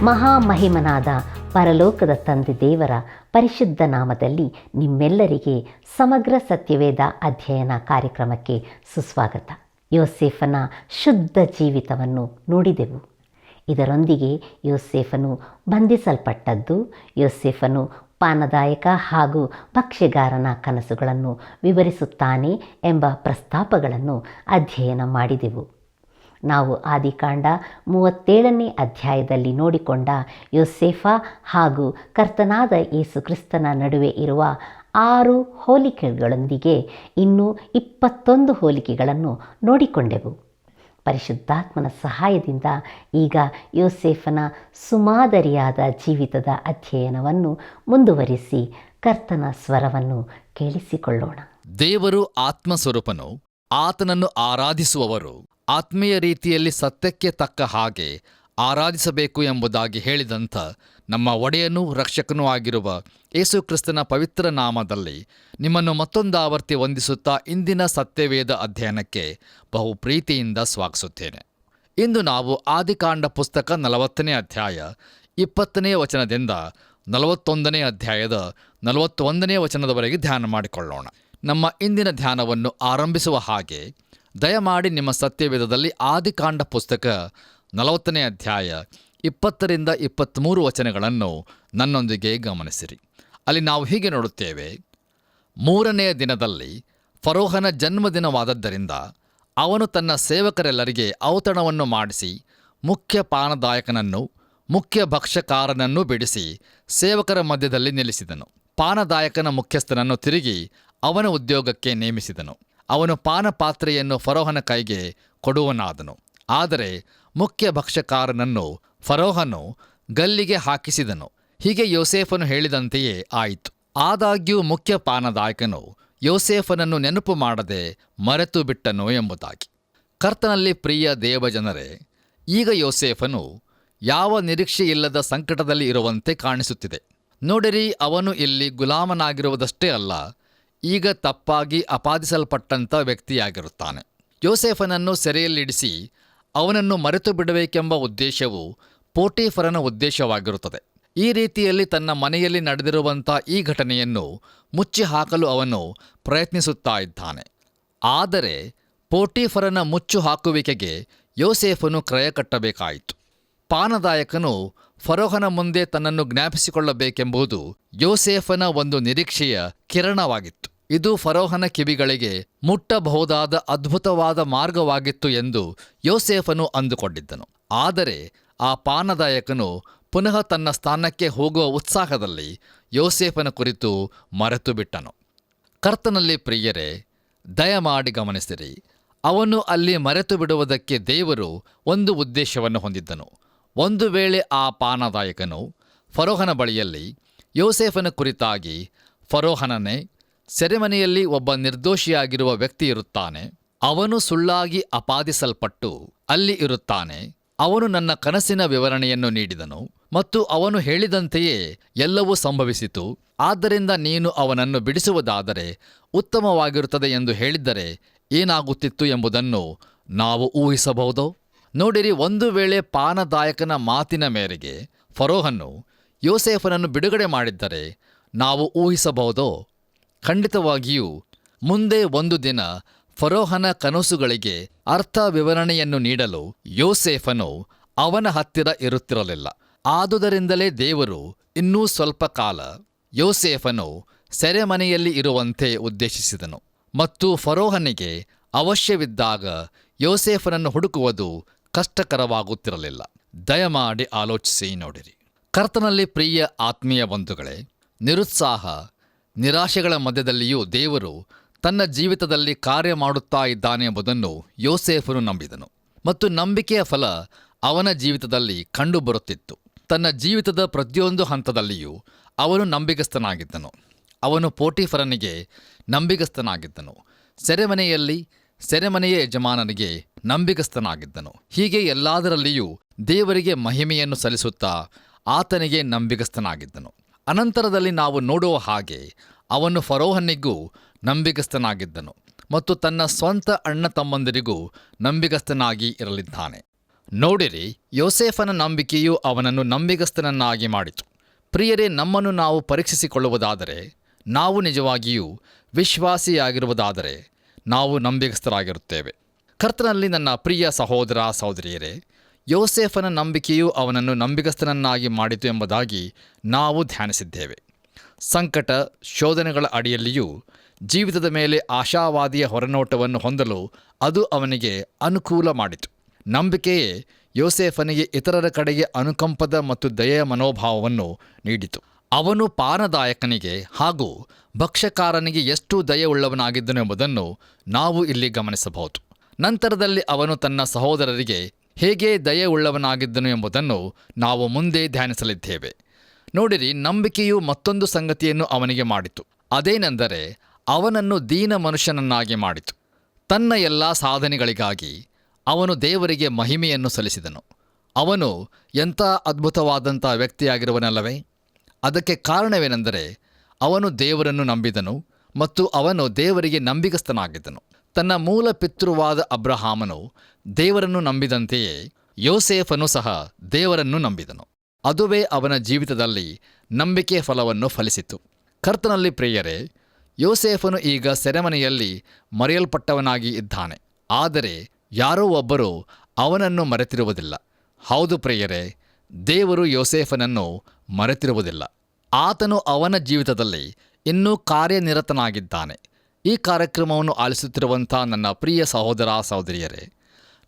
ಮಹಾಮಹಿಮನಾದ ಪರಲೋಕದ ತಂದೆ ದೇವರ ಪರಿಶುದ್ಧ ನಾಮದಲ್ಲಿ ನಿಮ್ಮೆಲ್ಲರಿಗೆ ಸಮಗ್ರ ಸತ್ಯವೇದ ಅಧ್ಯಯನ ಕಾರ್ಯಕ್ರಮಕ್ಕೆ ಸುಸ್ವಾಗತ. ಯೋಸೇಫನ ಶುದ್ಧ ಜೀವಿತವನ್ನು ನೋಡಿದೆವು. ಇದರೊಂದಿಗೆ ಯೋಸೇಫನು ಬಂಧಿಸಲ್ಪಟ್ಟದ್ದು, ಯೋಸೇಫನು ಪಾನದಾಯಕ ಹಾಗೂ ಭಕ್ಷ್ಯಗಾರನ ಕನಸುಗಳನ್ನು ವಿವರಿಸುತ್ತಾನೆ ಎಂಬ ಪ್ರಸ್ತಾಪಗಳನ್ನು ಅಧ್ಯಯನ ಮಾಡಿದೆವು. ನಾವು ಆದಿಕಾಂಡ 37ನೇ ಅಧ್ಯಾಯದಲ್ಲಿ ನೋಡಿಕೊಂಡ ಯೋಸೇಫ ಹಾಗೂ ಕರ್ತನಾದ ಯೇಸು ಕ್ರಿಸ್ತನ ನಡುವೆ ಇರುವ 6 ಹೋಲಿಕೆಗಳೊಂದಿಗೆ ಇನ್ನೂ 21 ಹೋಲಿಕೆಗಳನ್ನು ನೋಡಿಕೊಂಡೆವು. ಪರಿಶುದ್ಧಾತ್ಮನ ಸಹಾಯದಿಂದ ಈಗ ಯೋಸೇಫನ ಸುಮಾದರಿಯಾದ ಜೀವಿತದ ಅಧ್ಯಯನವನ್ನು ಮುಂದುವರಿಸಿ ಕರ್ತನ ಸ್ವರವನ್ನು ಕೇಳಿಸಿಕೊಳ್ಳೋಣ. ದೇವರು ಆತ್ಮಸ್ವರೂಪನು. ಆತನನ್ನು ಆರಾಧಿಸುವವರು ಆತ್ಮೀಯ ರೀತಿಯಲ್ಲಿ ಸತ್ಯಕ್ಕೆ ತಕ್ಕ ಹಾಗೆ ಆರಾಧಿಸಬೇಕು ಎಂಬುದಾಗಿ ಹೇಳಿದಂಥ ನಮ್ಮ ಒಡೆಯನೂ ರಕ್ಷಕನೂ ಆಗಿರುವ ಯೇಸು ಕ್ರಿಸ್ತನ ಪವಿತ್ರ ನಾಮದಲ್ಲಿ ನಿಮ್ಮನ್ನು ಮತ್ತೊಂದಾವರ್ತಿ ವಂದಿಸುತ್ತಾ ಇಂದಿನ ಸತ್ಯವೇದ ಅಧ್ಯಯನಕ್ಕೆ ಬಹು ಪ್ರೀತಿಯಿಂದ ಸ್ವಾಗತಿಸುತ್ತೇನೆ. ಇಂದು ನಾವು ಆದಿಕಾಂಡ ಪುಸ್ತಕ 40ನೇ ಅಧ್ಯಾಯ 20ನೇ ವಚನದಿಂದ 41ನೇ ಅಧ್ಯಾಯದ 41ನೇ ವಚನದವರೆಗೆ ಧ್ಯಾನ ಮಾಡಿಕೊಳ್ಳೋಣ. ನಮ್ಮ ಇಂದಿನ ಧ್ಯಾನವನ್ನು ಆರಂಭಿಸುವ ಹಾಗೆ ದಯಮಾಡಿ ನಿಮ್ಮ ಸತ್ಯವೇದದಲ್ಲಿ ಆದಿಕಾಂಡ ಪುಸ್ತಕ 40ನೇ ಅಧ್ಯಾಯ 20ರಿಂದ 23 ವಚನಗಳನ್ನು ನನ್ನೊಂದಿಗೆ ಗಮನಿಸಿರಿ. ಅಲ್ಲಿ ನಾವು ಹೀಗೆ ನೋಡುತ್ತೇವೆ: 3ನೆಯ ದಿನದಲ್ಲಿ ಫರೋಹನ ಜನ್ಮದಿನವಾದದ್ದರಿಂದ ಅವನು ತನ್ನ ಸೇವಕರೆಲ್ಲರಿಗೆ ಔತಣವನ್ನು ಮಾಡಿಸಿ ಮುಖ್ಯ ಪಾನದಾಯಕನನ್ನು ಮುಖ್ಯ ಭಕ್ಷ್ಯಕಾರನನ್ನು ಬಿಡಿಸಿ ಸೇವಕರ ಮಧ್ಯದಲ್ಲಿ ನಿಲ್ಲಿಸಿದನು. ಪಾನದಾಯಕನ ಮುಖ್ಯಸ್ಥನನ್ನು ತಿರುಗಿ ಅವನ ಉದ್ಯೋಗಕ್ಕೆ ನೇಮಿಸಿದನು. ಅವನು ಪಾನಪಾತ್ರೆಯನ್ನು ಫರೋಹನ ಕೈಗೆ ಕೊಡುವನಾದನು. ಆದರೆ ಮುಖ್ಯ ಭಕ್ಷ್ಯಕಾರನನ್ನು ಫರೋಹನು ಗಲ್ಲಿಗೆ ಹಾಕಿಸಿದನು. ಹೀಗೆ ಯೋಸೇಫನು ಹೇಳಿದಂತೆಯೇ ಆಯಿತು. ಆದಾಗ್ಯೂ ಮುಖ್ಯ ಪಾನದಾಯಕನು ಯೋಸೇಫನನ್ನು ನೆನಪು ಮಾಡದೆ ಮರೆತು ಬಿಟ್ಟನು ಎಂಬುದಾಗಿ. ಕರ್ತನಲ್ಲಿ ಪ್ರಿಯ ದೇವಜನರೇ, ಈಗ ಯೋಸೇಫನು ಯಾವ ನಿರೀಕ್ಷೆಯಿಲ್ಲದ ಸಂಕಟದಲ್ಲಿ ಇರುವಂತೆ ಕಾಣಿಸುತ್ತಿದೆ. ನೋಡಿರಿ, ಅವನು ಇಲ್ಲಿ ಗುಲಾಮನಾಗಿರುವುದಷ್ಟೇ ಅಲ್ಲ, ಈಗ ತಪ್ಪಾಗಿ ಅಪಾದಿಸಲ್ಪಟ್ಟಂಥ ವ್ಯಕ್ತಿಯಾಗಿರುತ್ತಾನೆ. ಯೋಸೇಫನನ್ನು ಸೆರೆಯಲ್ಲಿಡಿಸಿ ಅವನನ್ನು ಮರೆತು ಬಿಡಬೇಕೆಂಬ ಉದ್ದೇಶವು ಪೋಟೀಫರನ ಉದ್ದೇಶವಾಗಿರುತ್ತದೆ. ಈ ರೀತಿಯಲ್ಲಿ ತನ್ನ ಮನೆಯಲ್ಲಿ ನಡೆದಿರುವಂಥ ಈ ಘಟನೆಯನ್ನು ಮುಚ್ಚಿ ಹಾಕಲು ಅವನು ಪ್ರಯತ್ನಿಸುತ್ತಾ ಇದ್ದಾನೆ. ಆದರೆ ಪೋಟೀಫರನ ಮುಚ್ಚು ಹಾಕುವಿಕೆಗೆ ಯೋಸೇಫನು ಕ್ರಯ ಕಟ್ಟಬೇಕಾಯಿತು. ಪಾನದಾಯಕನು ಫರೋಹನ ಮುಂದೆ ತನ್ನನ್ನು ಜ್ಞಾಪಿಸಿಕೊಳ್ಳಬೇಕೆಂಬುದು ಯೋಸೇಫನ ಒಂದು ನಿರೀಕ್ಷೆಯ ಕಿರಣವಾಗಿತ್ತು. ಇದು ಫರೋಹನ ಕಿವಿಗಳಿಗೆ ಮುಟ್ಟಬಹುದಾದ ಅದ್ಭುತವಾದ ಮಾರ್ಗವಾಗಿತ್ತು ಎಂದು ಯೋಸೇಫನು ಅಂದುಕೊಂಡಿದ್ದನು. ಆದರೆ ಆ ಪಾನದಾಯಕನು ಪುನಃ ತನ್ನ ಸ್ಥಾನಕ್ಕೆ ಹೋಗುವ ಉತ್ಸಾಹದಲ್ಲಿ ಯೋಸೇಫನ ಕುರಿತು ಮರೆತು ಬಿಟ್ಟನು. ಕರ್ತನಲ್ಲಿ ಪ್ರಿಯರೇ, ದಯಮಾಡಿ ಗಮನಿಸಿರಿ, ಅವನು ಅಲ್ಲಿ ಮರೆತು ಬಿಡುವುದಕ್ಕೆ ದೇವರು ಒಂದು ಉದ್ದೇಶವನ್ನು ಹೊಂದಿದ್ದನು. ಒಂದು ವೇಳೆ ಆ ಪಾನದಾಯಕನು ಫರೋಹನ ಬಳಿಯಲ್ಲಿ ಯೋಸೇಫನ ಕುರಿತಾಗಿ, ಫರೋಹನನೇ, ಸೆರೆಮನೆಯಲ್ಲಿ ಒಬ್ಬ ನಿರ್ದೋಷಿಯಾಗಿರುವ ವ್ಯಕ್ತಿ ಇರುತ್ತಾನೆ, ಅವನು ಸುಳ್ಳಾಗಿ ಅಪಾದಿಸಲ್ಪಟ್ಟು ಅಲ್ಲಿ ಇರುತ್ತಾನೆ, ಅವನು ನನ್ನ ಕನಸಿನ ವಿವರಣೆಯನ್ನು ನೀಡಿದನು ಮತ್ತು ಅವನು ಹೇಳಿದಂತೆಯೇ ಎಲ್ಲವೂ ಸಂಭವಿಸಿತು, ಆದ್ದರಿಂದ ನೀನು ಅವನನ್ನು ಬಿಡಿಸುವುದಾದರೆ ಉತ್ತಮವಾಗಿರುತ್ತದೆ ಎಂದು ಹೇಳಿದ್ದರೆ ಏನಾಗುತ್ತಿತ್ತು ಎಂಬುದನ್ನು ನಾವು ಊಹಿಸಬಹುದೋ? ನೋಡಿರಿ, ಒಂದು ವೇಳೆ ಪಾನದಾಯಕನ ಮಾತಿನ ಮೇರೆಗೆ ಫರೋಹನು ಯೋಸೇಫನನ್ನು ಬಿಡುಗಡೆ ಮಾಡಿದ್ದರೆ ನಾವು ಊಹಿಸಬಹುದೋ? ಖಂಡಿತವಾಗಿಯೂ ಮುಂದೆ ಒಂದು ದಿನ ಫರೋಹನ ಕನಸುಗಳಿಗೆ ಅರ್ಥ ವಿವರಣೆಯನ್ನು ನೀಡಲು ಯೋಸೇಫನು ಅವನ ಹತ್ತಿರ ಇರುತ್ತಿರಲಿಲ್ಲ. ಆದುದರಿಂದಲೇ ದೇವರು ಇನ್ನೂ ಸ್ವಲ್ಪ ಕಾಲ ಯೋಸೇಫನು ಸೆರೆಮನೆಯಲ್ಲಿ ಇರುವಂತೆ ಉದ್ದೇಶಿಸಿದನು ಮತ್ತು ಫರೋಹನಿಗೆ ಅವಶ್ಯವಿದ್ದಾಗ ಯೋಸೇಫನನ್ನು ಹುಡುಕುವುದು ಕಷ್ಟಕರವಾಗುತ್ತಿರಲಿಲ್ಲ. ದಯಮಾಡಿ ಆಲೋಚಿಸಿ ನೋಡಿರಿ. ಕರ್ತನಲ್ಲಿ ಪ್ರಿಯ ಆತ್ಮೀಯ ಬಂಧುಗಳೇ, ನಿರುತ್ಸಾಹ, ನಿರಾಶೆಗಳ ಮಧ್ಯದಲ್ಲಿಯೂ ದೇವರು ತನ್ನ ಜೀವಿತದಲ್ಲಿ ಕಾರ್ಯ ಮಾಡುತ್ತಾ ಇದ್ದಾನೆ ಎಂಬುದನ್ನು ಯೋಸೇಫನು ನಂಬಿದನು ಮತ್ತು ನಂಬಿಕೆಯ ಫಲ ಅವನ ಜೀವಿತದಲ್ಲಿ ಕಂಡುಬರುತ್ತಿತ್ತು. ತನ್ನ ಜೀವಿತದ ಪ್ರತಿಯೊಂದು ಹಂತದಲ್ಲಿಯೂ ಅವನು ನಂಬಿಗಸ್ತನಾಗಿದ್ದನು. ಅವನು ಪೋಟೀಫರನಿಗೆ ನಂಬಿಗಸ್ತನಾಗಿದ್ದನು. ಸೆರೆಮನೆಯ ಯಜಮಾನನಿಗೆ ನಂಬಿಗಸ್ತನಾಗಿದ್ದನು. ಹೀಗೆ ಎಲ್ಲದರಲ್ಲಿಯೂ ದೇವರಿಗೆ ಮಹಿಮೆಯನ್ನು ಸಲ್ಲಿಸುತ್ತಾ ಆತನಿಗೆ ನಂಬಿಗಸ್ತನಾಗಿದ್ದನು. ಅನಂತರದಲ್ಲಿ ನಾವು ನೋಡುವ ಹಾಗೆ ಅವನು ಫರೋಹನಿಗೂ ನಂಬಿಗಸ್ತನಾಗಿದ್ದನು ಮತ್ತು ತನ್ನ ಸ್ವಂತ ಅಣ್ಣ ತಮ್ಮಂದಿರಿಗೂ ನಂಬಿಗಸ್ತನಾಗಿ ಇರಲಿದ್ದಾನೆ. ನೋಡಿರಿ, ಯೋಸೇಫನ ನಂಬಿಕೆಯು ಅವನನ್ನು ನಂಬಿಗಸ್ತನನ್ನಾಗಿ ಮಾಡಿತು. ಪ್ರಿಯರೇ, ನಮ್ಮನ್ನು ನಾವು ಪರೀಕ್ಷಿಸಿಕೊಳ್ಳುವುದಾದರೆ, ನಾವು ನಿಜವಾಗಿಯೂ ವಿಶ್ವಾಸಿಯಾಗಿರುವುದಾದರೆ ನಾವು ನಂಬಿಗಸ್ತರಾಗಿರುತ್ತೇವೆ. ಕರ್ತನಲ್ಲಿ ನನ್ನ ಪ್ರಿಯ ಸಹೋದರ ಸಹೋದರಿಯರೇ, ಯೋಸೇಫನ ನಂಬಿಕೆಯು ಅವನನ್ನು ನಂಬಿಗಸ್ತನನ್ನಾಗಿ ಮಾಡಿತು ಎಂಬುದಾಗಿ ನಾವು ಧ್ಯಾನಿಸಿದ್ದೇವೆ. ಸಂಕಟ, ಶೋಧನೆಗಳ ಅಡಿಯಲ್ಲಿಯೂ ಜೀವಿತದ ಮೇಲೆ ಆಶಾವಾದಿಯ ಹೊರನೋಟವನ್ನು ಹೊಂದಲು ಅದು ಅವನಿಗೆ ಅನುಕೂಲ ಮಾಡಿತು. ನಂಬಿಕೆಯೇ ಯೋಸೇಫನಿಗೆ ಇತರರ ಕಡೆಗೆ ಅನುಕಂಪದ ಮತ್ತು ದಯೆಯ ಮನೋಭಾವವನ್ನು ನೀಡಿತು. ಅವನು ಪಾನದಾಯಕನಿಗೆ ಹಾಗೂ ಭಕ್ಷ್ಯಕಾರನಿಗೆ ಎಷ್ಟು ದಯೆಯುಳ್ಳವನಾಗಿದ್ದನು ಎಂಬುದನ್ನು ನಾವು ಇಲ್ಲಿ ಗಮನಿಸಬಹುದು. ನಂತರದಲ್ಲಿ ಅವನು ತನ್ನ ಸಹೋದರರಿಗೆ ಹೇಗೆ ದಯೆಯುಳ್ಳವನಾಗಿದ್ದನು ಎಂಬುದನ್ನು ನಾವು ಮುಂದೆ ಧ್ಯಾನಿಸಲಿದ್ದೇವೆ. ನೋಡಿರಿ, ನಂಬಿಕೆಯು ಮತ್ತೊಂದು ಸಂಗತಿಯನ್ನು ಅವನಿಗೆ ಮಾಡಿತು. ಅದೇನೆಂದರೆ ಅವನನ್ನು ದೀನ ಮನುಷ್ಯನನ್ನಾಗಿ ಮಾಡಿತು. ತನ್ನ ಎಲ್ಲ ಸಾಧನೆಗಳಿಗಾಗಿ ಅವನು ದೇವರಿಗೆ ಮಹಿಮೆಯನ್ನು ಸಲ್ಲಿಸಿದನು. ಅವನು ಎಂಥ ಅದ್ಭುತವಾದಂಥ ವ್ಯಕ್ತಿಯಾಗಿರುವನಲ್ಲವೇ? ಅದಕ್ಕೆ ಕಾರಣವೇನೆಂದರೆ ಅವನು ದೇವರನ್ನು ನಂಬಿದನು ಮತ್ತು ಅವನು ದೇವರಿಗೆ ನಂಬಿಗಸ್ತನಾಗಿದ್ದನು. ತನ್ನ ಮೂಲ ಪಿತೃವಾದ ಅಬ್ರಹಾಮನು ದೇವರನ್ನು ನಂಬಿದಂತೆಯೇ ಯೋಸೇಫನು ಸಹ ದೇವರನ್ನು ನಂಬಿದನು. ಅದುವೇ ಅವನ ಜೀವಿತದಲ್ಲಿ ನಂಬಿಕೆ ಫಲವನ್ನು ಫಲಿಸಿತು. ಕರ್ತನಲ್ಲಿ ಪ್ರಿಯರೇ, ಯೋಸೇಫನು ಈಗ ಸೆರೆಮನೆಯಲ್ಲಿ ಮರೆಯಲ್ಪಟ್ಟವನಾಗಿ ಇದ್ದಾನೆ. ಆದರೆ ಯಾರೋ ಒಬ್ಬರು ಅವನನ್ನು ಮರೆತಿರುವುದಿಲ್ಲ. ಹೌದು ಪ್ರಿಯರೇ, ದೇವರು ಯೋಸೇಫನನ್ನು ಮರೆತಿರುವುದಿಲ್ಲ. ಆತನು ಅವನ ಜೀವಿತದಲ್ಲಿ ಇನ್ನೂ ಕಾರ್ಯನಿರತನಾಗಿದ್ದಾನೆ. ಈ ಕಾರ್ಯಕ್ರಮವನ್ನು ಆಲಿಸುತ್ತಿರುವಂಥ ನನ್ನ ಪ್ರಿಯ ಸಹೋದರ ಸಹೋದರಿಯರೇ,